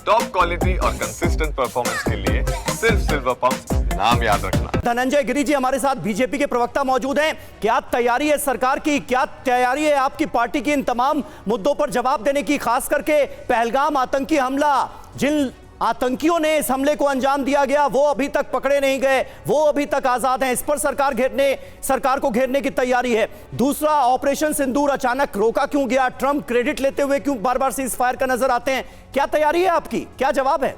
Top quality और consistent performance के लिए सिर्फ सिल्वर पंप, नाम याद रखना। धनंजय गिरी जी हमारे साथ बीजेपी के प्रवक्ता मौजूद हैं। क्या तैयारी है सरकार की, क्या तैयारी है आपकी पार्टी की इन तमाम मुद्दों पर जवाब देने की, खास करके पहलगाम आतंकी हमला, जिन आतंकियों ने इस हमले को अंजाम दिया गया वो अभी तक पकड़े नहीं गए, वो अभी तक आजाद हैं, इस पर सरकार को घेरने की तैयारी है। दूसरा, ऑपरेशन सिंदूर अचानक रोका क्यों गया? ट्रंप क्रेडिट लेते हुए क्यों बार बार सीज फायर का नजर आते हैं? क्या तैयारी है आपकी, क्या जवाब है?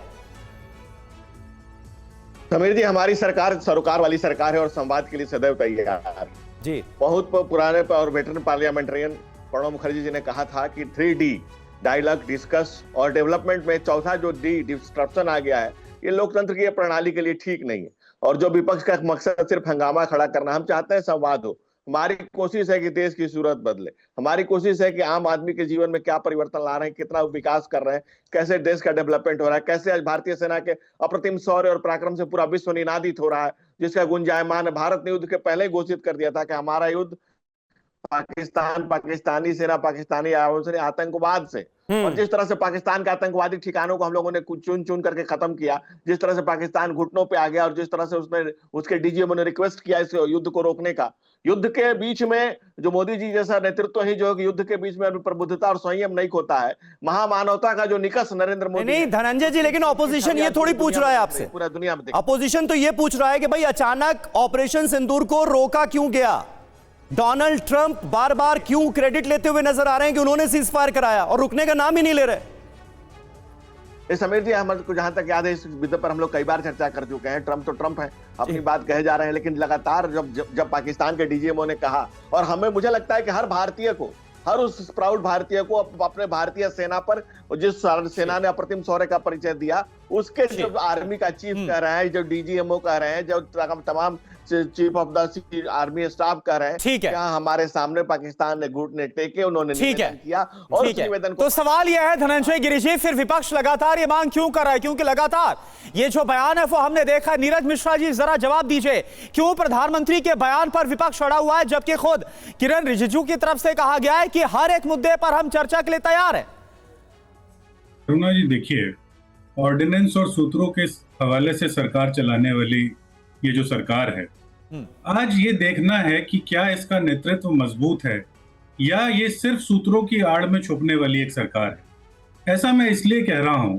समीर जी, हमारी सरकार सरोकार वाली सरकार है और संवाद के लिए सदैव तैयार जी। बहुत पुराने और वेटरन पार्लियामेंटेरियन प्रणब मुखर्जी जी ने कहा था कि 3D डायलॉग, डिस्कस और डेवलपमेंट में चौथा जो डी, डिस्ट्रप्शन आ गया है, ये लोकतंत्र की प्रणाली के लिए ठीक नहीं है। और जो विपक्ष का मकसद सिर्फ हंगामा खड़ा करना, हम चाहते हैं संवाद हो। हमारी कोशिश है कि देश की सूरत बदले, हमारी कोशिश है कि आम आदमी के जीवन में क्या परिवर्तन ला रहे हैं, कितना विकास कर रहे हैं, कैसे देश का डेवलपमेंट हो रहा है, कैसे आज भारतीय सेना के अप्रतिम शौर्य और पराक्रम से पूरा विश्व निनादित हो रहा है, जिसका गुंजायमान है। भारत ने युद्ध के पहले घोषित कर दिया था कि हमारा युद्ध पाकिस्तान, पाकिस्तानी सेना, पाकिस्तानी आतंकवाद से, और जिस तरह से पाकिस्तान के आतंकवादी ठिकानों को हम लोगों ने चुन चुन करके खत्म किया, जिस तरह से पाकिस्तान घुटनों पे आ गया और जिस तरह से उसके डीजीएमओ ने रिक्वेस्ट किया इस युद्ध को रोकने का, युद्ध के बीच में जो मोदी जी जैसा नेतृत्व ही जो युद्ध के बीच में प्रबुद्धता और संयम नहीं खोता है, महामानवता का जो निकष नरेंद्र मोदी। नहीं धनंजय जी, लेकिन ऑपोजिशन ये थोड़ी पूछ रहा है आपसे, पूरा दुनिया में ऑपोजिशन तो ये पूछ रहा है कि भाई अचानक ऑपरेशन सिंदूर को रोका क्यों गया? डोनाल्ड ट्रंप बार बार क्यों क्रेडिट लेते हुए नजर आ रहे हैं कि उन्होंने सीज फायर कराया और रुकने का नाम ही नहीं ले रहे? समीर जी, हमको जहां तक याद है इस मुद्दे पर हम लोग कई बार चर्चा कर चुके हैं। ट्रंप तो ट्रंप है, अपनी बात कहे जा रहे हैं, लेकिन लगातार जब पाकिस्तान के डीजीएमओ ने कहा, और मुझे लगता है कि हर भारतीय को, हर उस प्राउड भारतीय को अपने भारतीय सेना पर, जिस सेना ने अप्रतिम शौर्य का परिचय दिया, उसके जो आर्मी का चीफ कह रहे हैं, जो डीजीएमओ कह रहे हैं, जो तमाम chief of the army staff कह रहे हैं, क्या हमारे सामने पाकिस्तान ने घुटने टेके, उन्होंने निवेदन किया और उस निवेदन को। तो सवाल यह है धनंजय गिरी जी, फिर विपक्ष लगातार ये मांग क्यों कर रहा है? क्योंकि लगातार ये जो बयान है वो हमने देखा। नीरज मिश्रा जी जरा जवाब दीजिए, क्यों प्रधानमंत्री के बयान पर विपक्ष अड़ा हुआ है, जबकि खुद किरण रिजिजू की तरफ से कहा गया है कि हर एक मुद्दे पर हम चर्चा के लिए तैयार है? अरुणा जी, देखिए, ऑर्डिनेंस और सूत्रों के हवाले से सरकार चलाने वाली ये जो सरकार है, आज ये देखना है कि क्या इसका नेतृत्व मजबूत है या ये सिर्फ सूत्रों की आड़ में छुपने वाली एक सरकार है। ऐसा मैं इसलिए कह रहा हूं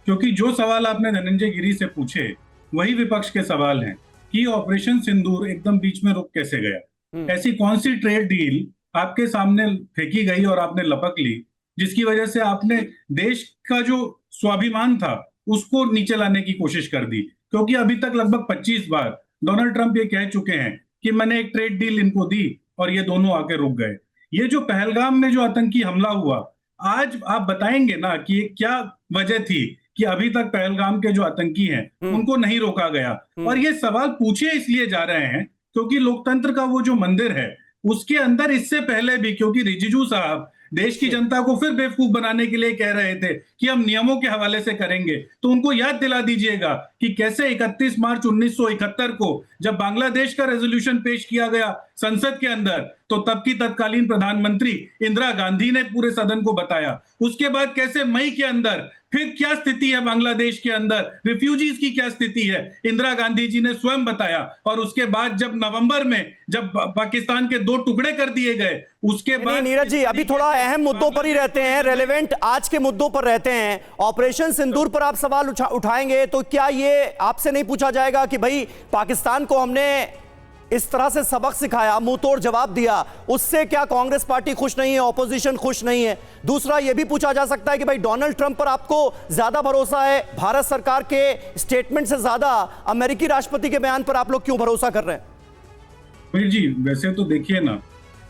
क्योंकि जो सवाल आपने धनंजय गिरी से पूछे वही विपक्ष के सवाल हैं कि ऑपरेशन सिंदूर एकदम बीच में रुक कैसे गया। ऐसी कौन सी ट्रेड डील आपके सामने फेंकी गई और आपने लपक ली जिसकी वजह से आपने देश का जो स्वाभिमान था उसको नीचे लाने की कोशिश कर दी? क्योंकि अभी तक लगभग 25 बार डोनाल्ड ट्रंप ये कह चुके हैं कि मैंने एक ट्रेड डील इनको दी और ये दोनों आके रुक गए। ये जो पहलगाम में जो आतंकी हमला हुआ, आज आप बताएंगे ना कि क्या वजह थी कि अभी तक पहलगाम के जो आतंकी हैं उनको नहीं रोका गया? और ये सवाल पूछे इसलिए जा रहे हैं क्योंकि लोकतंत्र का वो जो मंदिर है उसके अंदर इससे पहले भी, क्योंकि रिजिजू साहब देश की जनता को फिर बेवकूफ बनाने के लिए कह रहे थे कि हम नियमों के हवाले से करेंगे, तो उनको याद दिला दीजिएगा कि कैसे 31 मार्च 1971 को जब बांग्लादेश का रेजोल्यूशन पेश किया गया संसद के अंदर, तो तब की तत्कालीन प्रधानमंत्री इंदिरा गांधी ने पूरे सदन को बताया। उसके बाद कैसे मई के अंदर फिर क्या स्थिति है बांग्लादेश के अंदर, रिफ्यूजीज की क्या स्थिति है, इंदिरा गांधी जी ने स्वयं बताया। और उसके बाद जब नवंबर में जब पाकिस्तान के 2 टुकड़े कर दिए गए, उसके बाद नीरज जी अभी थोड़ा अहम मुद्दों पर ही रहते हैं, रेलेवेंट आज के मुद्दों पर रहते हैं। ऑपरेशन सिंदूर पर आप सवाल उठाएंगे तो क्या ये आपसे नहीं पूछा जाएगा कि भाई पाकिस्तान को हमने इस तरह से सबक सिखाया, मुंह तोड़ जवाब दिया, उससे क्या कांग्रेस पार्टी खुश नहीं है, ऑपोजिशन खुश नहीं है? दूसरा ये भी पूछा जा सकता है कि भाई डोनाल्ड ट्रंप पर आपको ज्यादा भरोसा है भारत सरकार के स्टेटमेंट से ज्यादा अमेरिकी राष्ट्रपति के बयान पर आप लोग क्यों भरोसा कर रहे हैं? जी, वैसे तो देखिए ना,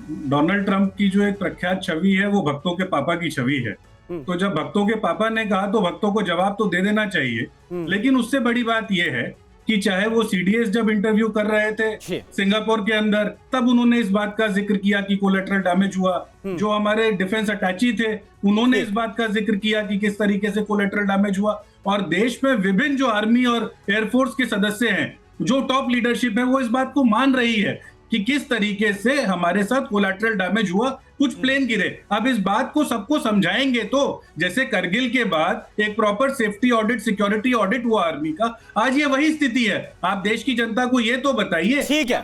डोनाल्ड ट्रंप की जो एक प्रख्यात छवि है वो भक्तों के पापा की छवि है। तो जब भक्तों के पापा ने कहा तो भक्तों को जवाब तो दे देना चाहिए। लेकिन उससे बड़ी बात यह है कि चाहे वो सीडीएस जब इंटरव्यू कर रहे थे सिंगापुर के अंदर, तब उन्होंने इस बात का जिक्र किया कि कोलेटरल डैमेज हुआ। जो हमारे डिफेंस अटैची थे उन्होंने इस बात का जिक्र किया कि किस तरीके से कोलेटरल डैमेज हुआ। और देश में विभिन्न जो आर्मी और एयरफोर्स के सदस्य हैं, जो टॉप लीडरशिप है, वो इस बात को मान रही है कि किस तरीके से हमारे साथ कोलैटरल डैमेज हुआ, कुछ प्लेन गिरे। अब इस बात को सबको समझाएंगे तो, जैसे करगिल के बाद एक proper safety audit, security audit हुआ आर्मी का, आज ये वही स्थिति है। आप देश की जनता को ये तो बताइए। ठीक है,